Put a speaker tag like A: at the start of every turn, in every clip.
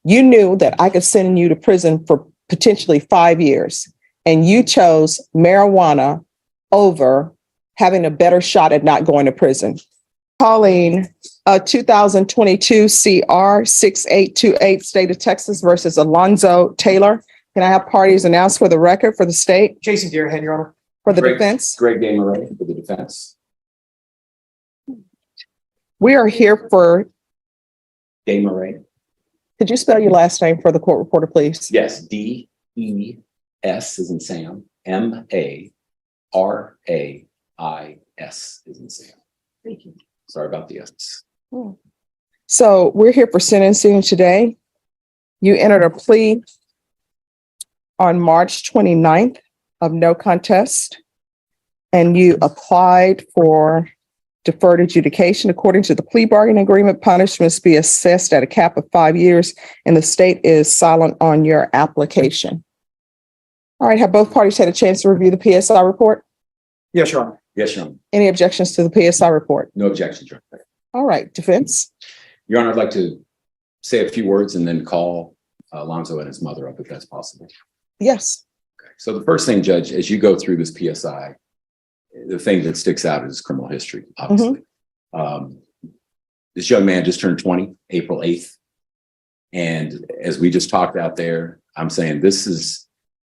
A: You knew that I could send you to prison for potentially 5 years, and you chose marijuana over having a better shot at not going to prison. Calling 2022 CR 6828, State of Texas versus Alonzo Taylor. Can I have parties announced for the record for the state?
B: Jason Deerhead, Your Honor.
A: For the defense?
C: Greg Gameray for the defense.
A: We are here for,
C: Gameray.
A: could you spell your last name for the court reporter, please?
C: Yes, DES is in Sam, MARAIS is in Sam.
A: Thank you.
C: Sorry about the S.
A: So we're here for sentencing today. You entered a plea on March 29th of no contest, and you applied for deferred adjudication. According to the plea bargaining agreement, punishments be assessed at a cap of 5 years, and the state is silent on your application. All right, have both parties had a chance to review the PSI report?
B: Yes, Your Honor.
C: Yes, Your Honor.
A: Any objections to the PSI report?
C: No objections, Your Honor.
A: All right, defense.
C: Your Honor, I'd like to say a few words and then call Alonzo and his mother up if that's possible.
A: Yes.
C: Okay. So the first thing, Judge, as you go through this PSI, the thing that sticks out is criminal history, obviously. This young man just turned 20, April 8th. And as we just talked out there, I'm saying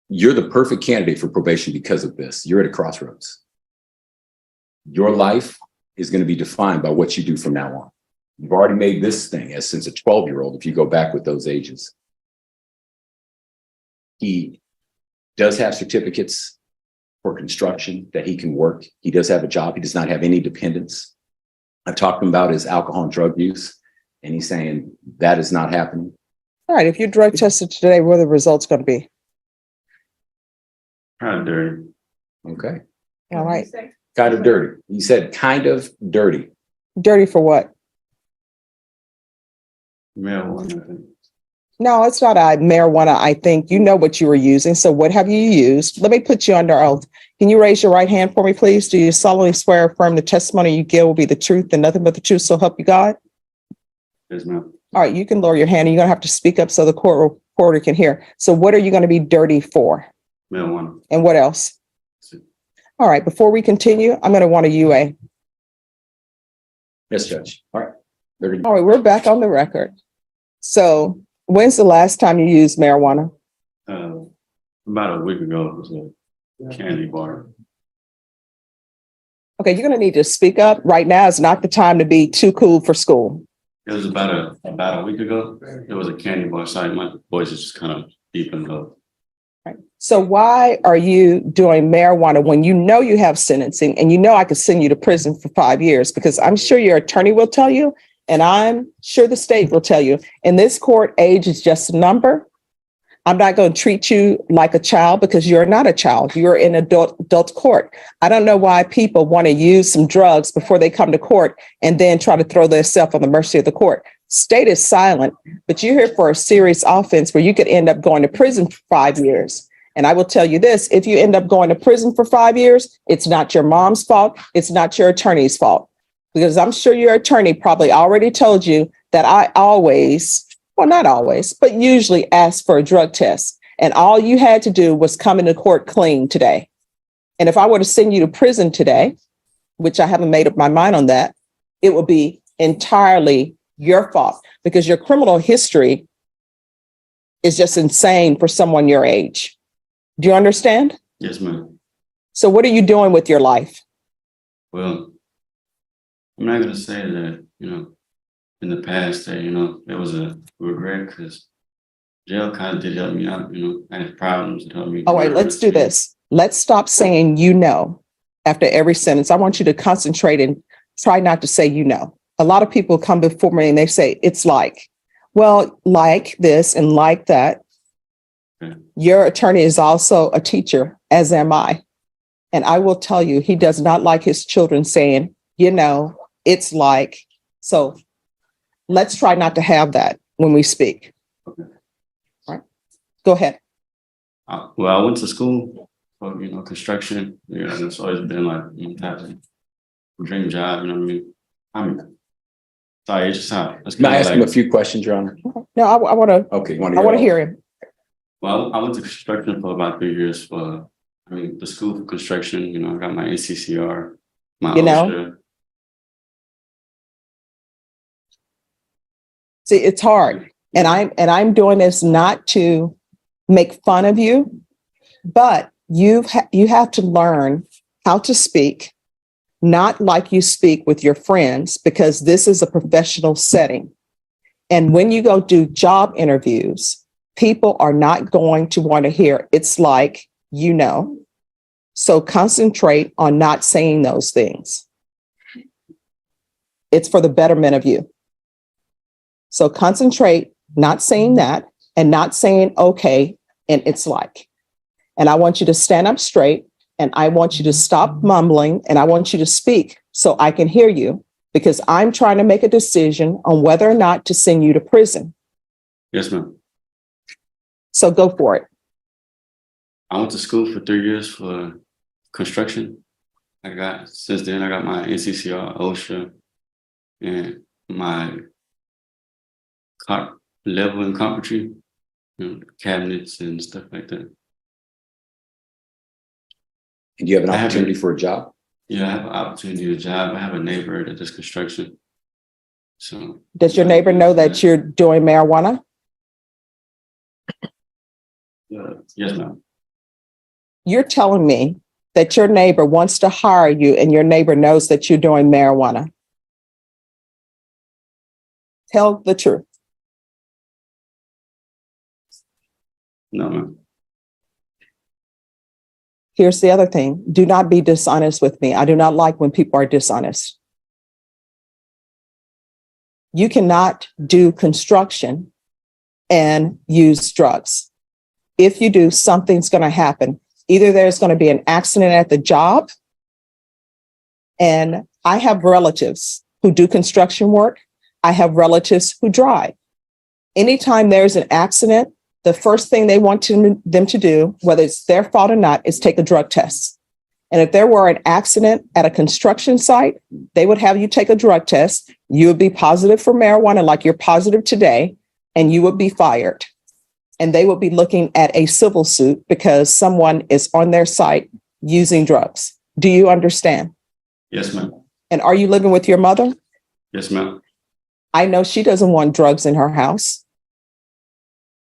C: you're the perfect candidate for probation because of this. You're at a crossroads. Your life is going to be defined by what you do from now on. You've already made this thing as since a 12-year-old, if you go back with those ages. He does have certificates for construction that he can work. He does have a job. He does not have any dependents. I talked to him about his alcohol and drug use, and he's saying that is not happening.
A: All right, if you're drug tested today, what are the results going to be?
D: Kind of dirty.
C: Okay.
A: All right.
C: Kind of dirty. He said kind of dirty.
A: Dirty for what?
D: Marijuana, I think.
A: No, it's not marijuana. I think you know what you were using. So what have you used? Let me put you under oath. Can you raise your right hand for me, please? Do you solemnly swear or affirm the testimony you give will be the truth and nothing but the truth, so help you God?
D: Yes, ma'am.
A: All right, you can lower your hand. You're going to have to speak up so the court reporter can hear. So what are you going to be dirty for?
D: Marijuana.
A: And what else? All right, before we continue, I'm going to want a UA.
C: Yes, Judge. All right.
A: All right, we're back on the record. So when's the last time you used marijuana?
D: About a week ago, it was a candy bar.
A: Okay, you're going to need to speak up. Right now is not the time to be too cool for school.
D: It was about a week ago. It was a candy bar site. My voice is just kind of deep and low.
A: Right. So why are you doing marijuana when you know you have sentencing and you know I could send you to prison for 5 years? Because I'm sure your attorney will tell you, and I'm sure the state will tell you, in this court, age is just a number. I'm not going to treat you like a child because you're not a child. You're in adult court. I don't know why people want to use some drugs before they come to court and then try to throw themselves on the mercy of the court. State is silent, but you're here for a serious offense where you could end up going to prison for 5 years. And I will tell you this, if you end up going to prison for 5 years, it's not your mom's fault. It's not your attorney's fault. Because I'm sure your attorney probably already told you that I always, well, not always, but usually ask for a drug test. And all you had to do was come into court clean today. And if I were to send you to prison today, which I haven't made up my mind on that, it would be entirely your fault because your criminal history is just insane for someone your age. Do you understand?
D: Yes, ma'am.
A: So what are you doing with your life?
D: Well, I'm not going to say that, in the past that, it was a regret because jail kind of did help me out, I had problems that helped me.
A: All right, let's do this. Let's stop saying, after every sentence. I want you to concentrate and try not to say, A lot of people come before me and they say, it's like, well, like this and like that.
D: Okay.
A: Your attorney is also a teacher, as am I. And I will tell you, he does not like his children saying, it's like. So let's try not to have that when we speak.
D: Okay.
A: All right. Go ahead.
D: Well, I went to school for, construction. It's always been like, type of dream job, I mean, Sorry, it's just how.
C: Can I ask him a few questions, Your Honor?
A: No, I want to,
C: Okay, you want
A: I want to
C: to
A: hear him.
D: Well, I went to construction for about 3 years the school for construction, I got my NCCR, my
A: You know?
D: OSHA.
A: See, it's hard. And I'm doing this not to make fun of you, but you have to learn how to speak, not like you speak with your friends, because this is a professional setting. And when you go do job interviews, people are not going to want to hear, it's like, So concentrate on not saying those things. It's for the betterment of you. So concentrate, not saying that, and not saying, okay, and it's like. And I want you to stand up straight, and I want you to stop mumbling, and I want you to speak so I can hear you, because I'm trying to make a decision on whether or not to send you to prison.
D: Yes, ma'am.
A: So go for it.
D: I went to school for 3 years for construction. Since then, I got my NCCR, OSHA, and my level in carpentry, cabinets and stuff like that.
C: And do you have an opportunity for a job?
D: Yeah, I have an opportunity to job. I have a neighbor that does construction. So
A: Does your neighbor know that you're doing marijuana?
D: yes, ma'am.
A: You're telling me that your neighbor wants to hire you and your neighbor knows that you're doing marijuana. Tell the truth.
D: No, ma'am.
A: Here's the other thing. Do not be dishonest with me. I do not like when people are dishonest. You cannot do construction and use drugs. If you do, something's going to happen. Either there's going to be an accident at the job, and I have relatives who do construction work. I have relatives who drive. Anytime there's an accident, the first thing they want them to do, whether it's their fault or not, is take a drug test. And if there were an accident at a construction site, they would have you take a drug test. You would be positive for marijuana like you're positive today, and you would be fired. And they would be looking at a civil suit because someone is on their site using drugs. Do you understand?
D: Yes, ma'am.
A: And are you living with your mother?
D: Yes, ma'am.
A: I know she doesn't want drugs in her house.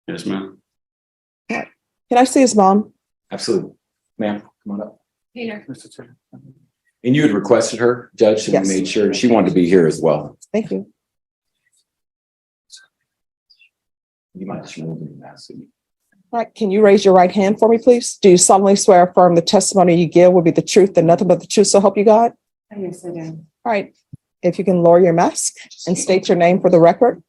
D: Yes, ma'am.
A: Can I see his mom?
C: Absolutely. Ma'am, come on up.
E: Peter.
C: And you had requested her, Judge, so
A: Yes.
C: we made sure she wanted to be here as well.
A: Thank you.
C: You might just remove the mask.
A: All right, can you raise your right hand for me, please? Do you solemnly swear or affirm the testimony you give will be the truth and nothing but the truth, so help you God?
E: Yes, I do.
A: All right, if you can lower your mask and state your name for the record.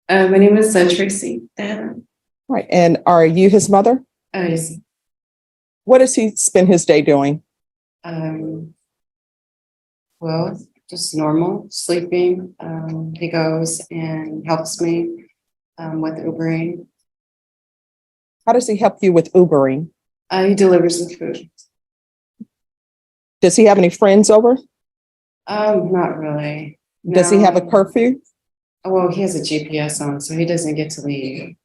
E: My name is Tracy.
A: All right, and are you his mother?
E: Yes.
A: What does he spend his day doing?
E: Well, just normal, sleeping. He goes and helps me with Ubering.
A: How does he help you with Ubering?
E: He delivers the food.
A: Does he have any friends over?
E: Not really.
A: Does he have a
E: No.
A: curfew?
E: Well, he has a GPS on, so he doesn't get to leave.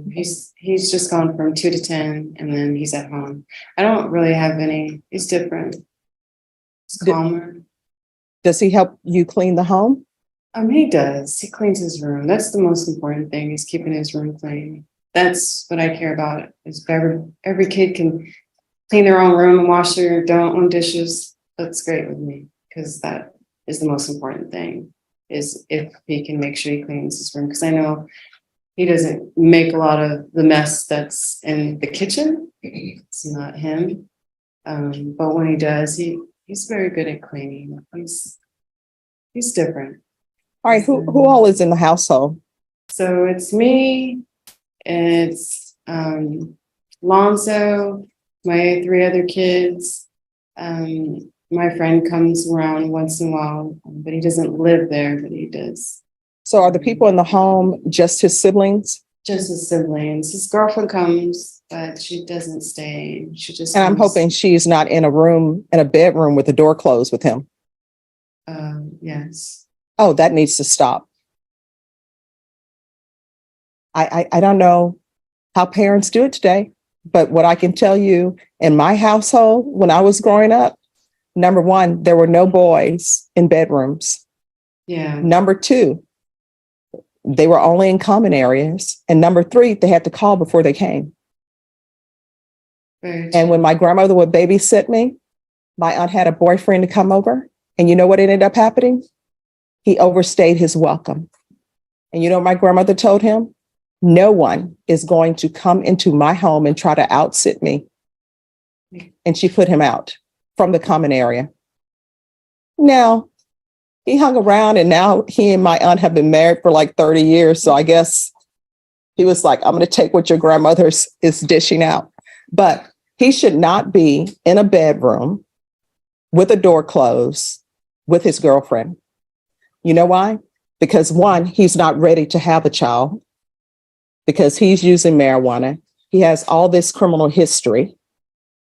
E: He's just gone from 2 to 10, and then he's at home. I don't really have any. He's different. It's calmer.
A: Does he help you clean the home?
E: He does. He cleans his room. That's the most important thing, is keeping his room clean. That's what I care about. Is every kid can clean their own room and wash their own dishes. That's great with me, because that is the most important thing, is if he can make sure he cleans his room. Because I know he doesn't make a lot of the mess that's in the kitchen. It's not him. But when he does, he's very good at cleaning. He's different.
A: All right, who all is in the household?
E: So it's me, it's Lonzo, my 3 other kids. My friend comes around once in a while, but he doesn't live there, but he does.
A: So are the people in the home just his siblings?
E: Just his siblings. His girlfriend comes, but she doesn't stay. She just
A: And I'm
E: comes.
A: hoping she's not in a bedroom with the door closed with him.
E: Yes.
A: Oh, that needs to stop. I don't know how parents do it today, but what I can tell you in my household, when I was growing up, number one, there were no boys in bedrooms.
E: Yeah.
A: Number two, they were only in common areas. And number three, they had to call before they came.
E: Very
A: And when
E: true.
A: my grandmother would babysit me, my aunt had a boyfriend to come over. And you know what ended up happening? He overstayed his welcome. And you know what my grandmother told him? No one is going to come into my home and try to outsit me. And she put him out from the common area. Now, he hung around, and now he and my aunt have been married for like 30 years. So I guess he was like, I'm going to take what your grandmother is dishing out. But he should not be in a bedroom with a door closed with his girlfriend. You know why? Because one, he's not ready to have a child because he's using marijuana. He has all this criminal history.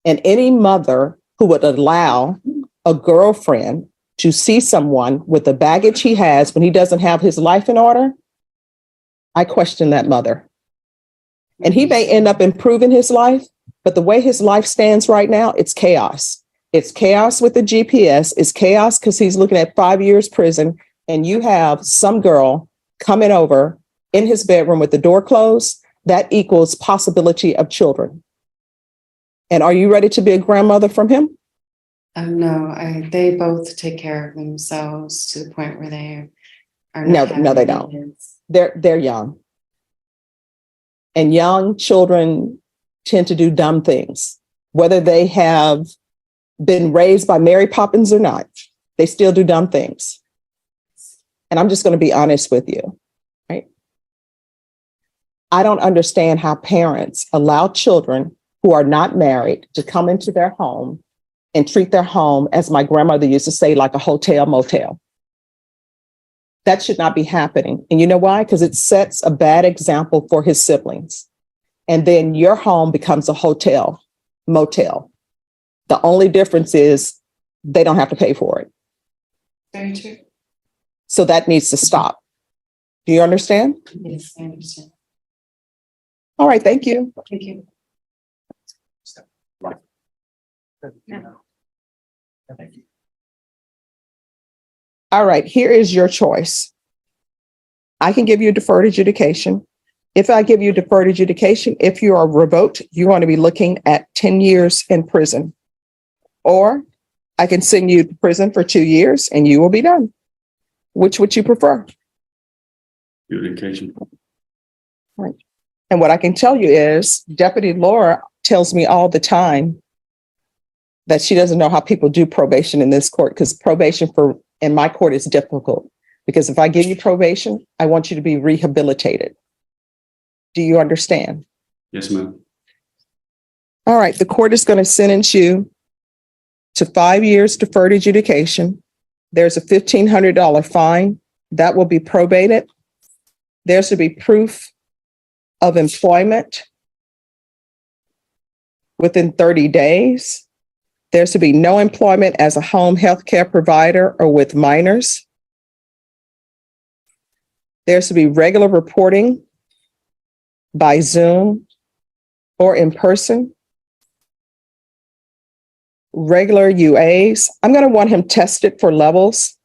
A: And any mother who would allow a girlfriend to see someone with the baggage he has when he doesn't have his life in order, I question that mother. And he may end up improving his life, but the way his life stands right now, it's chaos. It's chaos with the GPS. It's chaos because he's looking at 5 years prison, and you have some girl coming over in his bedroom with the door closed. That equals possibility of children. And are you ready to be a grandmother from him?
E: No, they both take care of themselves to the point where they are
A: No,
E: not
A: no, they
E: having
A: don't.
E: kids.
A: They're young. And young children tend to do dumb things, whether they have been raised by Mary Poppins or not. They still do dumb things. And I'm just going to be honest with you, right? I don't understand how parents allow children who are not married to come into their home and treat their home, as my grandmother used to say, like a hotel motel. That should not be happening. And you know why? Because it sets a bad example for his siblings. And then your home becomes a hotel motel. The only difference is they don't have to pay for it.
E: Very true.
A: So that needs to stop. Do you understand?
E: Yes, I understand.
A: All right. Thank you.
E: Thank you.
B: Thank you.
A: All right. Here is your choice. I can give you deferred adjudication. If I give you deferred adjudication, if you are revoked, you're going to be looking at 10 years in prison. Or I can send you to prison for 2 years and you will be done. Which would you prefer?
D: Adjudication.
A: Right. And what I can tell you is Deputy Laura tells me all the time that she doesn't know how people do probation in this court, because probation in my court is difficult. Because if I give you probation, I want you to be rehabilitated. Do you understand?
D: Yes, ma'am.
A: All right. The court is going to sentence you to 5 years deferred adjudication. There's a $1,500 fine that will be probated. There should be proof of employment within 30 days. There should be no employment as a home health care provider or with minors. There should be regular reporting by Zoom or in person. Regular UAs. I'm going to want him tested for levels.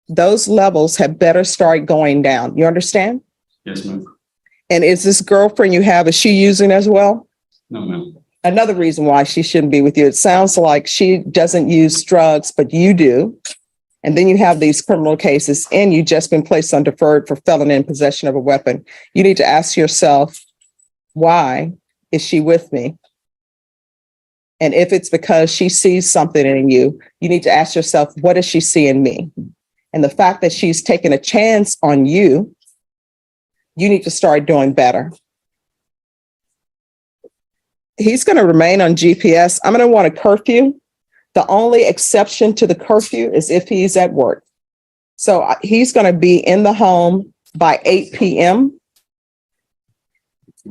A: Those levels have better start going down. You understand?
D: Yes, ma'am.
A: And is this girlfriend you have, is she using as well?
D: No, ma'am.
A: Another reason why she shouldn't be with you. It sounds like she doesn't use drugs, but you do. And then you have these criminal cases and you've just been placed on deferred for felon in possession of a weapon. You need to ask yourself, why is she with me? And if it's because she sees something in you, you need to ask yourself, what does she see in me? And the fact that she's taken a chance on you, you need to start doing better. He's going to remain on GPS. I'm going to want a curfew. The only exception to the curfew is if he's at work. So he's going to be in the home by 8 p.m.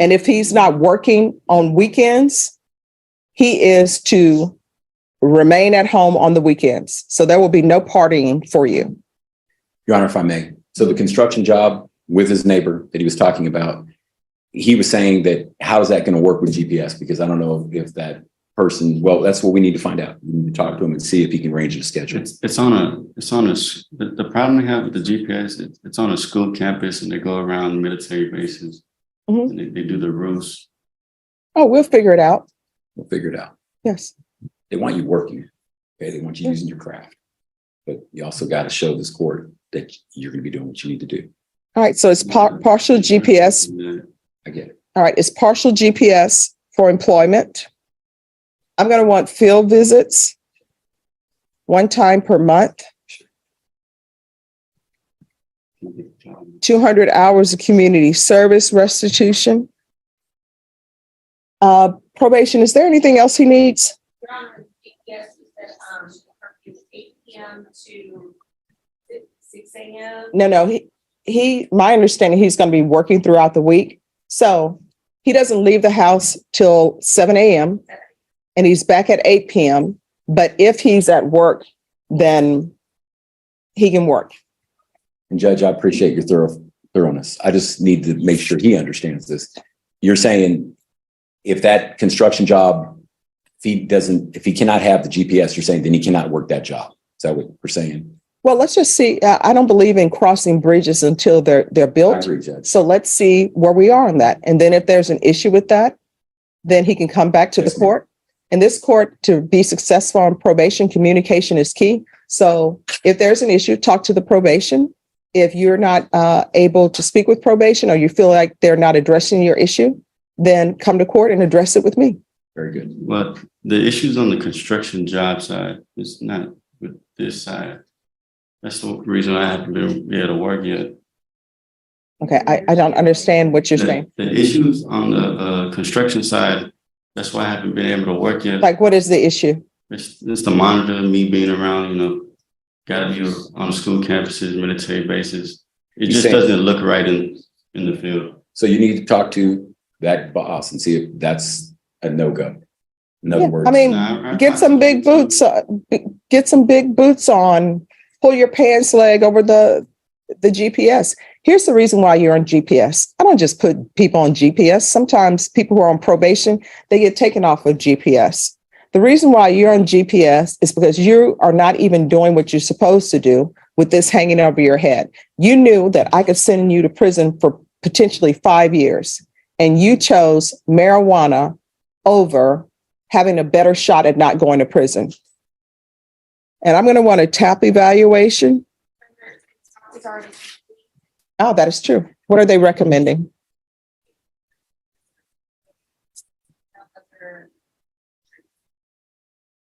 A: And if he's not working on weekends, he is to remain at home on the weekends. So there will be no partying for you.
C: Your Honor, if I may. So the construction job, with his neighbor that he was talking about. He was saying that, how is that going to work with GPS? Because I don't know if that person, well, that's what we need to find out. We need to talk to him and see if he can arrange a schedule.
D: The problem they have with the GPS, it's on a school campus and they go around military bases
A: Mhm.
D: and they do the routes.
A: Oh, we'll figure it out.
C: We'll figure it out.
A: Yes.
C: They want you working. Okay, they want you using your craft. But you also got to show this court that you're going to be doing what you need to do.
A: All right. So it's partial GPS.
D: Yeah.
C: I get it.
A: All right. It's partial GPS for employment. I'm going to want field visits 1 time per month, 200 hours of community service restitution. Probation, is there anything else he needs?
F: Your Honor, yes, you said, curfew is 8 p.m. to 6 a.m.
A: No, my understanding, he's going to be working throughout the week. So he doesn't leave the house till 7 a.m. and he's back at 8 p.m. But if he's at work, then he can work.
C: And Judge, I appreciate your thoroughness. I just need to make sure he understands this. You're saying if that construction job, if he cannot have the GPS, you're saying then he cannot work that job. Is that what we're saying?
A: Well, let's just see. I don't believe in crossing bridges until they're
C: I
A: built.
C: agree, Judge.
A: So let's see where we are on that. And then if there's an issue with that, then he can come back to the
C: Yes, ma'am.
A: court. And this court, to be successful on probation, communication is key. So if there's an issue, talk to the probation. If you're not able to speak with probation or you feel like they're not addressing your issue, then come to court and address it with me.
C: Very good.
D: But the issues on the construction job side is not with this side. That's the reason I haven't been able to work yet.
A: Okay, I don't understand what you're saying.
D: The issues on the construction side, that's why I haven't been able to work yet.
A: Like, what is the issue?
D: It's the monitor, me being around, gotta be on school campuses, military bases. It
C: You
D: just
C: saying-
D: doesn't look right in the field.
C: So you need to talk to that boss and see if that's a no-go. In other
A: Yeah,
C: words,
A: I mean, get some big boots, on, pull your pants leg over the GPS. Here's the reason why you're on GPS. I don't just put people on GPS. Sometimes people who are on probation, they get taken off of GPS. The reason why you're on GPS is because you are not even doing what you're supposed to do with this hanging over your head. You knew that I could send you to prison for potentially 5 years, and you chose marijuana over having a better shot at not going to prison. And I'm going to want a TAP evaluation.
F: It's already
A: Oh, that is true. What are they recommending?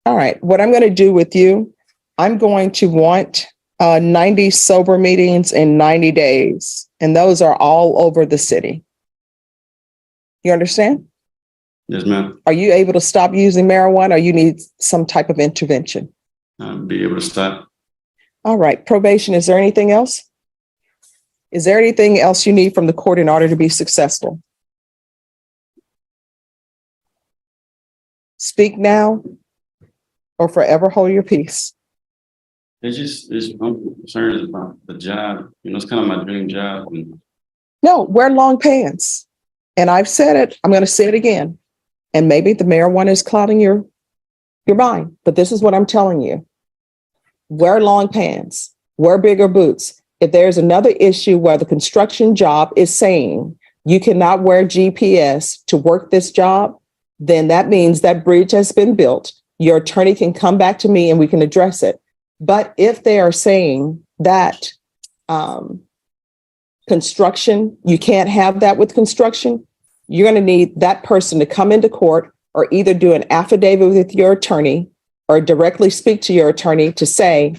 A: All right. What I'm going to do with you, I'm going to want 90 sober meetings in 90 days. And those are all over the city. You understand?
D: Yes, ma'am.
A: Are you able to stop using marijuana or you need some type of intervention?
D: I'll be able to stop.
A: All right. Probation, is there anything else? Is there anything else you need from the court in order to be successful? Speak now or forever hold your peace.
D: I'm concerned about the job. It's kind of my dream job. And
A: No, wear long pants. And I've said it, I'm going to say it again. And maybe the marijuana is clouding your mind, but this is what I'm telling you. Wear long pants, wear bigger boots. If there's another issue where the construction job is saying you cannot wear GPS to work this job, then that means that bridge has been built. Your attorney can come back to me and we can address it. But if they are saying that construction, you can't have that with construction, you're going to need that person to come into court or either do an affidavit with your attorney or directly speak to your attorney to say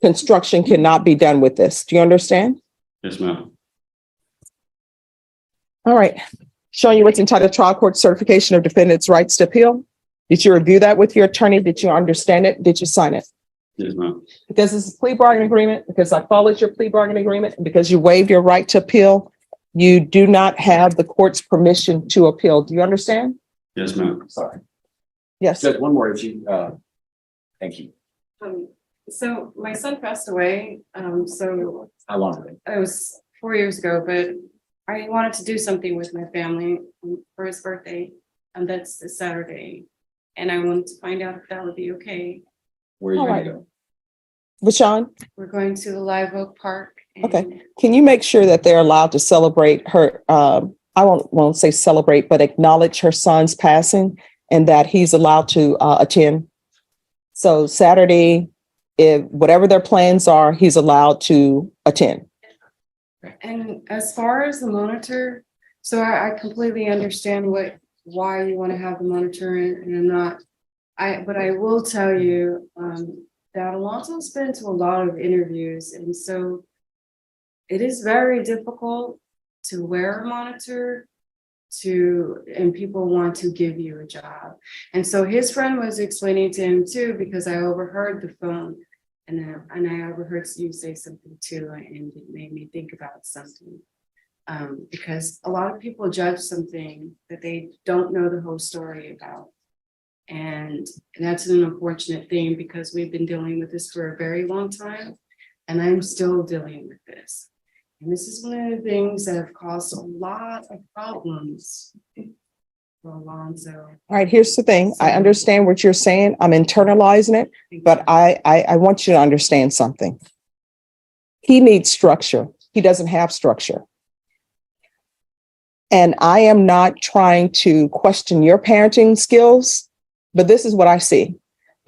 A: construction cannot be done with this. Do you understand?
D: yes, ma'am.
A: All right. Showing you what's entitled trial court certification of defendant's rights to appeal. Did you review that with your attorney? Did you understand it? Did you sign it?
D: Yes, ma'am.
A: Because it's a plea bargain agreement, because I followed your plea bargain agreement, and because you waived your right to appeal, you do not have the court's permission to appeal. Do you understand?
D: Yes, ma'am.
C: sorry.
A: Yes.
C: Judge, one more. Thank you.
E: So my son passed away. So
C: How long?
E: it was 4 years ago, but I wanted to do something with my family for his birthday, and that's this Saturday. And I wanted to find out if that would be okay.
C: Where are you
A: All
C: gonna
A: right.
C: go?
A: Rashawn,
E: We're going to the Live Oak Park. and-
A: okay. Can you make sure that they're allowed to celebrate her, I won't say celebrate, but acknowledge her son's passing and that he's allowed to attend? So Saturday, if whatever their plans are, he's allowed to attend.
E: And as far as the monitor, so I completely understand why you want to have the monitor and I'm not. But I will tell you, that Alonso's been to a lot of interviews, and so it is very difficult to wear a monitor and people want to give you a job. And so his friend was explaining to him too, because I overheard the phone and I overheard you say something too, and it made me think about something. Because a lot of people judge something that they don't know the whole story about. And that's an unfortunate thing because we've been dealing with this for a very long time, and I'm still dealing with this. And this is one of the things that have caused a lot of problems for Alonso.
A: All right, here's the thing. I understand what you're saying. I'm internalizing it, but I want you to understand something. He needs structure. He doesn't have structure. And I am not trying to question your parenting skills, but this is what I see.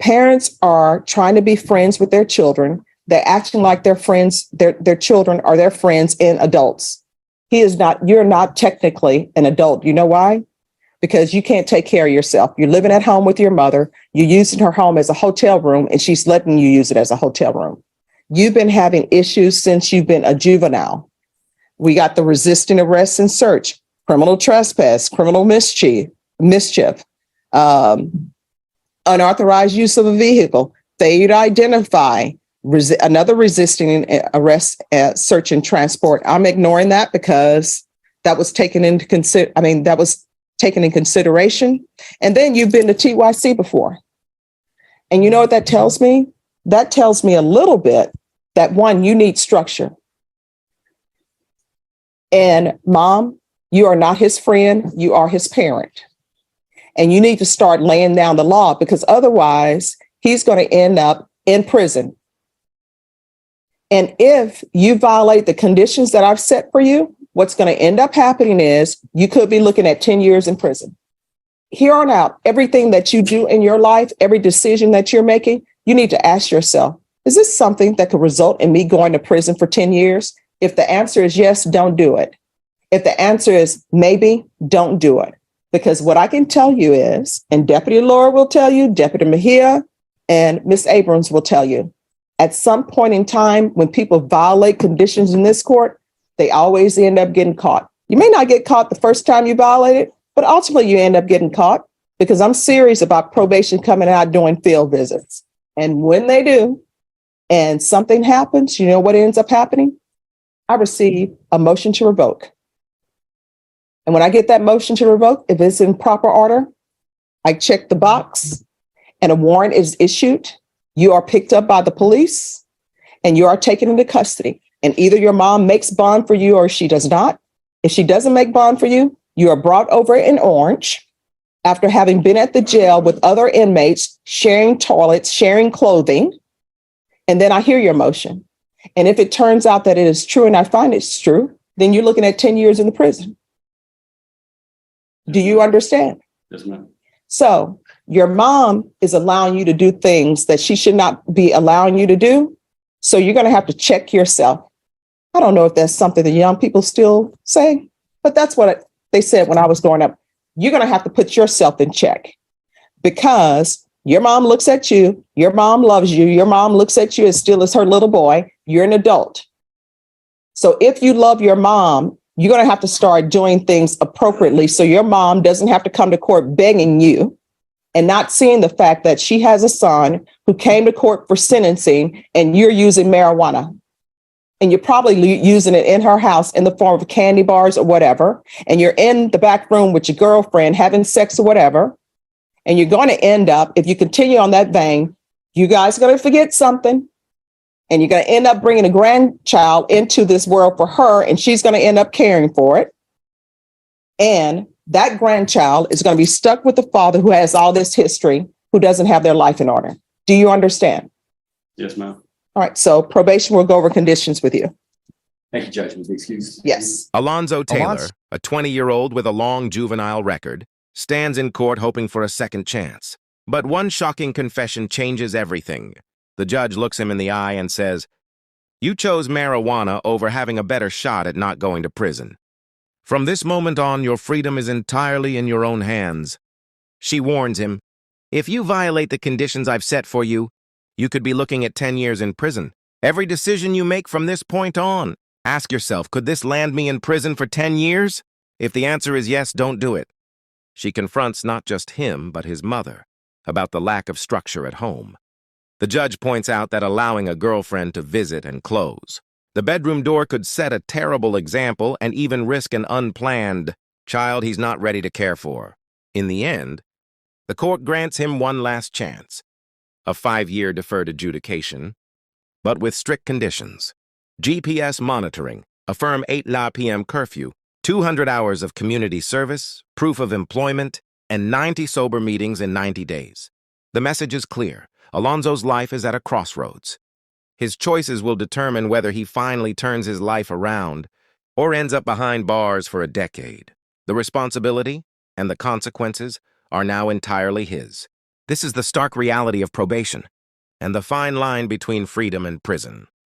A: Parents are trying to be friends with their children. They're acting like their friends, their children are their friends and adults. You're not technically an adult. You know why? Because you can't take care of yourself. You're living at home with your mother. You're using her home as a hotel room, and she's letting you use it as a hotel room. You've been having issues since you've been a juvenile. We got the resisting arrest and search, criminal trespass, criminal mischief, unauthorized use of a vehicle, failure to identify, another resisting arrest, search and transport. I'm ignoring that because that was taken into taken in consideration. And then you've been to TYC before. And you know what that tells me? That tells me a little bit that one, you need structure. And mom, you are not his friend, you are his parent. And you need to start laying down the law because otherwise he's going to end up in prison. And if you violate the conditions that I've set for you, what's going to end up happening is you could be looking at 10 years in prison. Here on out, everything that you do in your life, every decision that you're making, you need to ask yourself, is this something that could result in me going to prison for 10 years? If the answer is yes, don't do it. If the answer is maybe, don't do it. Because what I can tell you is, and Deputy Laura will tell you, Deputy Mejia and Miss Abrams will tell you, at some point in time, when people violate conditions in this court, they always end up getting caught. You may not get caught the first time you violate it, but ultimately you end up getting caught because I'm serious about probation coming out doing field visits. And when they do, and something happens, you know what ends up happening? I receive a motion to revoke. And when I get that motion to revoke, if it's in proper order, I check the box and a warrant is issued. You are picked up by the police and you are taken into custody. And either your mom makes bond for you or she does not. If she doesn't make bond for you, you are brought over in orange after having been at the jail with other inmates, sharing toilets, sharing clothing. And then I hear your motion. And if it turns out that it is true and I find it's true, then you're looking at 10 years in the prison. Do you understand?
D: Yes, ma'am.
A: So your mom is allowing you to do things that she should not be allowing you to do. So you're going to have to check yourself. I don't know if that's something that young people still say, but that's what they said when I was growing up. You're going to have to put yourself in check because your mom looks at you. Your mom loves you. Your mom looks at you as still as her little boy. You're an adult. So if you love your mom, you're going to have to start doing things appropriately so your mom doesn't have to come to court begging you and not seeing the fact that she has a son who came to court for sentencing and you're using marijuana. And you're probably using it in her house in the form of candy bars or whatever. And you're in the back room with your girlfriend having sex or whatever. And you're going to end up, if you continue on that vein, you guys are going to forget something. and you're going to end up bringing a grandchild into this world for her, and she's going to end up caring for it. And that grandchild is going to be stuck with the father who has all this history, who doesn't have their life in order. Do you understand?
D: Yes, ma'am.
A: All right. So probation will go over conditions with you.
C: Thank you, Judge. With the excuse.
A: Yes.
G: Alonzo Taylor,
B: Alonzo.
G: a 20-year-old with a long juvenile record, stands in court hoping for a second chance. But one shocking confession changes everything. The judge looks him in the eye and says, "You chose marijuana over having a better shot at not going to prison. From this moment on, your freedom is entirely in your own hands." She warns him, "If you violate the conditions I've set for you, you could be looking at 10 years in prison. Every decision you make from this point on, ask yourself, could this land me in prison for 10 years? If the answer is yes, don't do it." She confronts not just him, but his mother, about the lack of structure at home. The judge points out that allowing a girlfriend to visit and close the bedroom door could set a terrible example and even risk an unplanned child he's not ready to care for. In the end, the court grants him one last chance, a 5-year deferred adjudication, but with strict conditions: GPS monitoring, a firm 8 p.m. curfew, 200 hours of community service, proof of employment, and 90 sober meetings in 90 days. The message is clear. Alonzo's life is at a crossroads. His choices will determine whether he finally turns his life around or ends up behind bars for a decade. The responsibility and the consequences are now entirely his. This is the stark reality of probation and the fine line between freedom and prison.